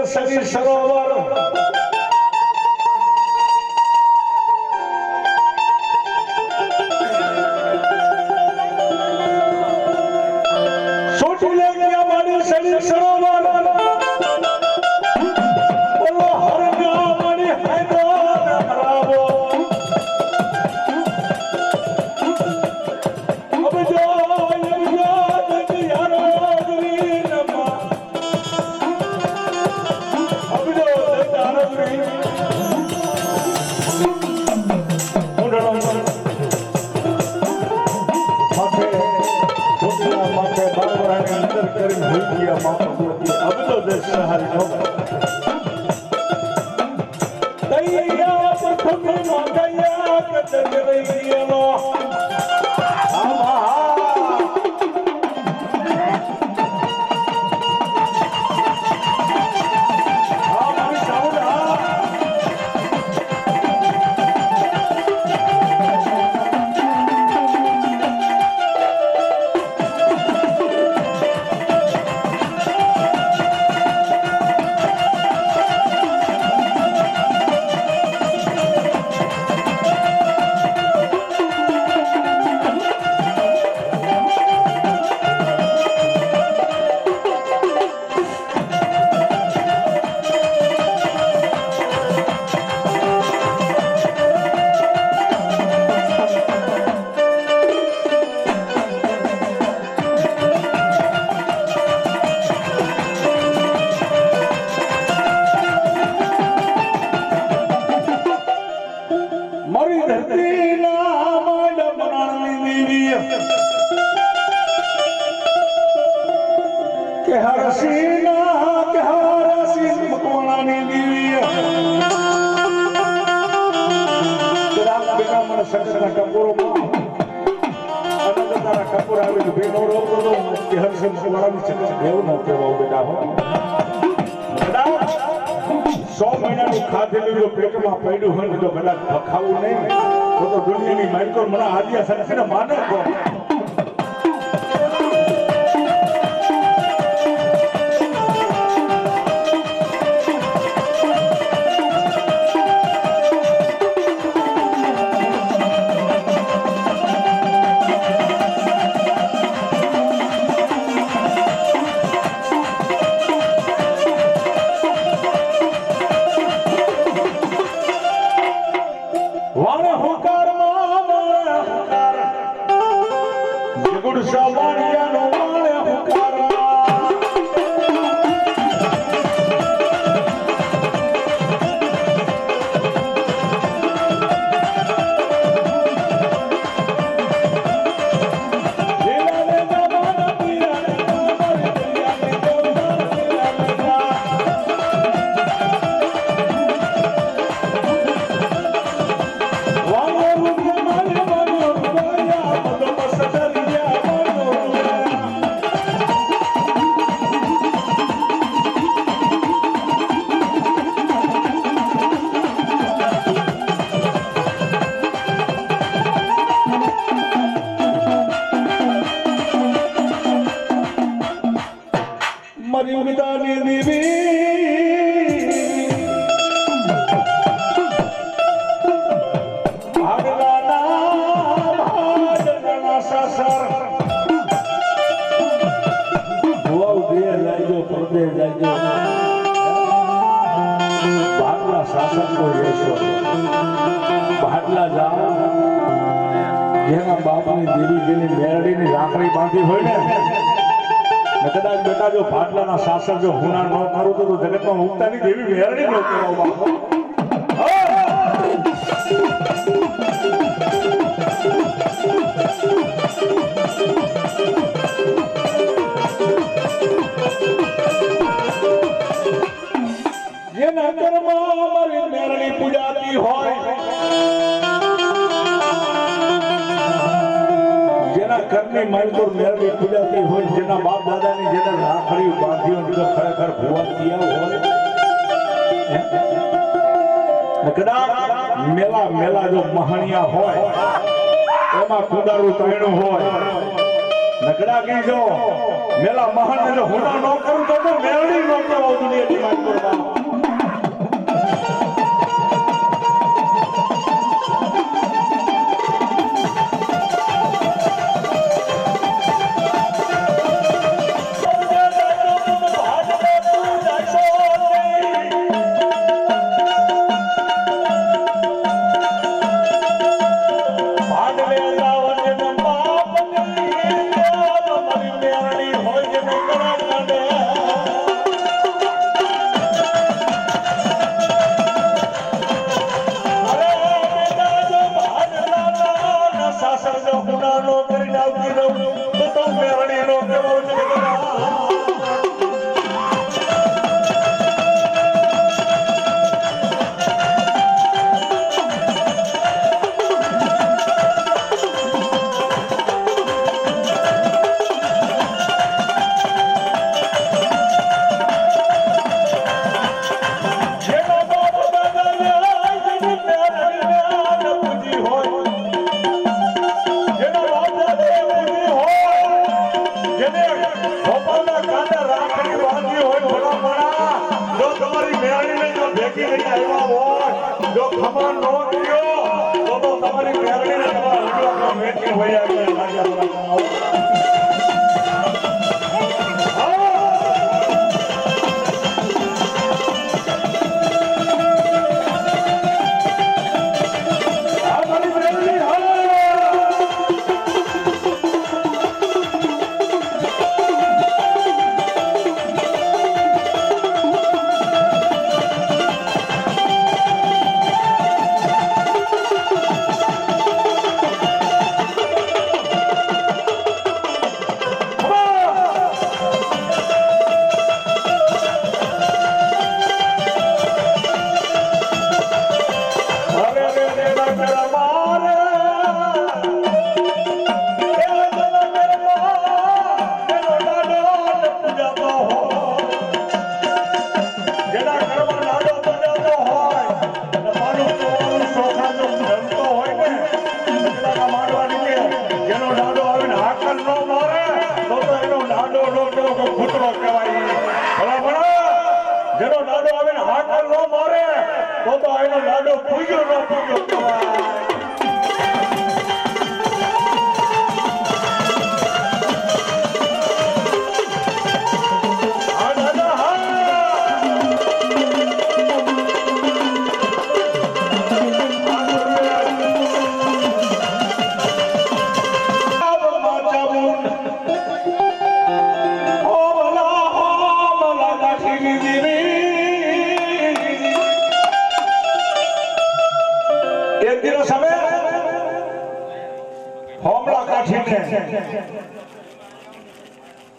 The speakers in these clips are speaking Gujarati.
શરીર સરોવર છોટી લે ગયા મારી શરીર સરોવર બોલો હરગા મારી હેદો હરાવો અબ જો ખાધેલું પેટમાં પડ્યું હોય તો કદાચ ભખાવું નહીં તો દુનિયાની માઇક્રો મને આદિયા સરખીને માને કોણ શાસક જો હુના ન કરું તો જગતમાં મુક્તાની દેવી મેરડી નો કહેવામાં જેના ઘરમાં મારી મેરડી પૂજાતી હોય જેના ઘરની માલકોર મેરડી પૂજાતી હોય જેના બાપ દાદાની જેના રાખડી બાંધ્યો જો ખરેખર ભુવા થયા હોય કદાચ મેલા મેલા જો મહાણિયા હોય એમાં કુદારું ત્રણું હોય નકડા કી જો મેલા મહાન ને હુના નો કરું તો મેળડી નો કેવો દુનિયાની વાત કરવા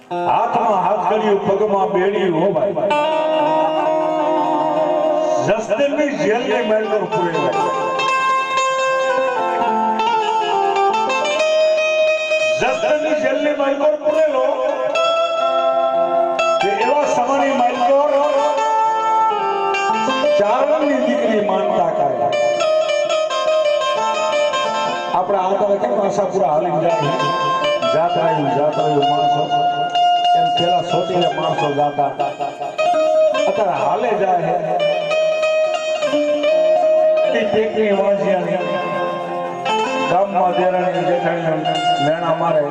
હાથમાં હાથ કર્યું પગમાં બેડી હો ભાઈ જસદણની જેલની મેલ પર પૂરેલો જસદણની જેલની મેલ પર પૂરેલો કે એવા સમયની મેલ પર ચારણની દીકરી માનતા કરે આપણે આ કે આશાપુરા હાલી જાય જાત રહ્યું માણસો એમ પેલા સોટીને માણસો જાતા અત્યારે હાલે જાય ટેકની વાંચિયા ગામમાં દેરાણી જેઠાણી મેણા મારે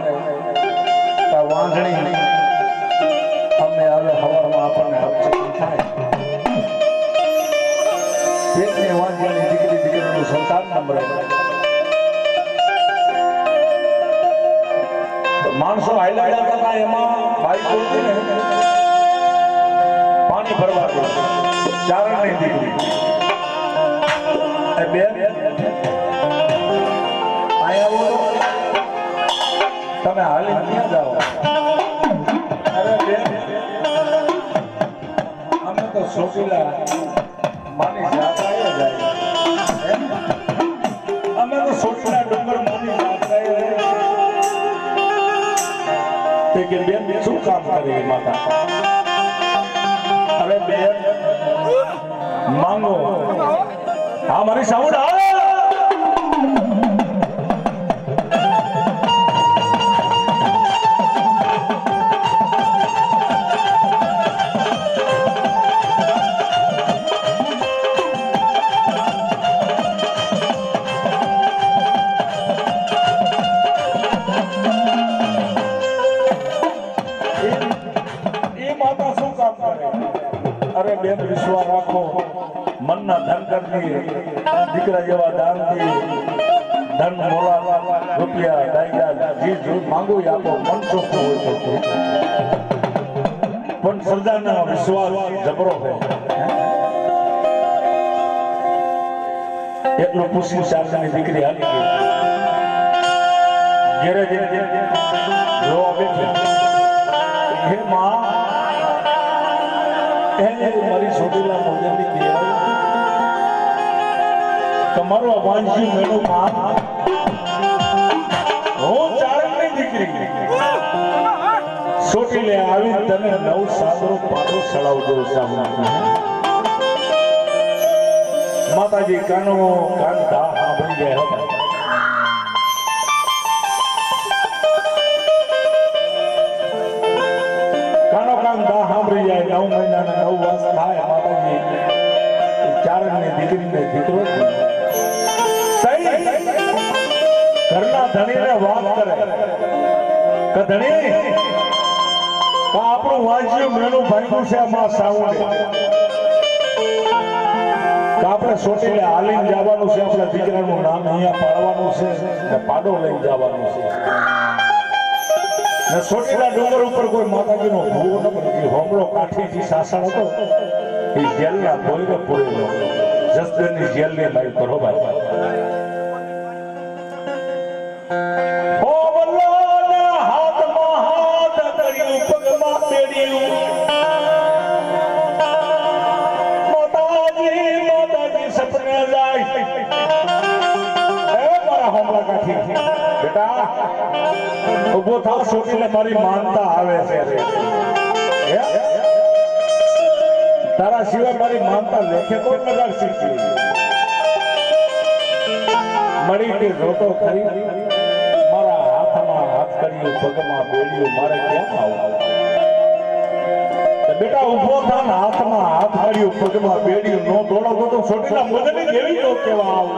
વાંધણી અમને હવે હવારમાં આપણને હકચકી થાય ટેકની વાંચિયાની દીકરીનું સંતાન નંબર માણસો હાઈલાઈટ હતા એમાં બાઈક ને પાણી ભરવા દે ચારણની દીકરી બેન આયા બોલો તમે હાલી ક્યાં જાઓ અરે બેન અમે તો સોપીલા માની જાત્રાએ જાય અમે તો સોપીલા ડુંગર માની જાત્રાએ કે બેન શું કામ કરે માતા અરે બેન માંગો હા મારી સાઉન્ડ આવે બેન વિશ્વાસ રાખો, મનના ધન કરી દીકરા જેવા દાન દી, ધન મોલા રૂપિયા દાયરા જે જો માંગો એ આપો, મન ચોખ્ખું હોય તો પણ સરદારનો વિશ્વાસ જબરો હોય. એટલું પૂછી શાસનની દીકરી હાલી ગઈ ઘેરે જોવા બેઠી. હે માં, મારી છોટીલા મોજની દેવાય તમારો વાંચ્યું મેળો માં, હું ચારણની દીકરી છોટી લે આવી તને નવ સાદરો પાડો સળાવજો સામું. માતાજી કાનો કાન દા સાંભળી ગયા હતા. કાનો કાન દા સાંભળી જાય. 9 મહિનાના 9 વર્ષ થાય માતાજી ચારણની દીકરીને દીકરો ઘરના ધણીને વાત કરે કે ધણી આપણું વાંચ્યું મેળું ભાંગ્યું છે માં સાઉન્ડ, આપણે સોટીલે હાલીને જવાનું છે, આપણા દીકરાનું નામ અહીંયા પાડવાનું છે ને પાડો લઈને જવાનું છે. ને સોટીલા ડુંગર ઉપર કોઈ માતાજીનો ભૂવો ન બની હોમળો કાઠીજી સાસણ હતો એ જેલના ભોયરો પૂરેલો જસદણની જેલની લાઈ કરો ભાઈ. હાથમાં હાથ કર્યું, પગમાં બેડ્યું, સપને જાય. મારા હોમલા કાઠી બેટા ઉભો થાવ, છોકરીને મારી માનતા આવે છે. તારા સિવાય મારી માનતા લેખે કોઈ નગર શીખી મળી કે રોટો ખરી. મારા હાથમાં હાથ કર્યું, પગમાં બેડ્યું, મારે ક્યાં આવું? બેટા ઉભો થાન, હાથમાં હાથ કર્યું, પગમાં બેડ્યું, નો દોડો તો છોટીના મદની જેવી તો કેવા આવું.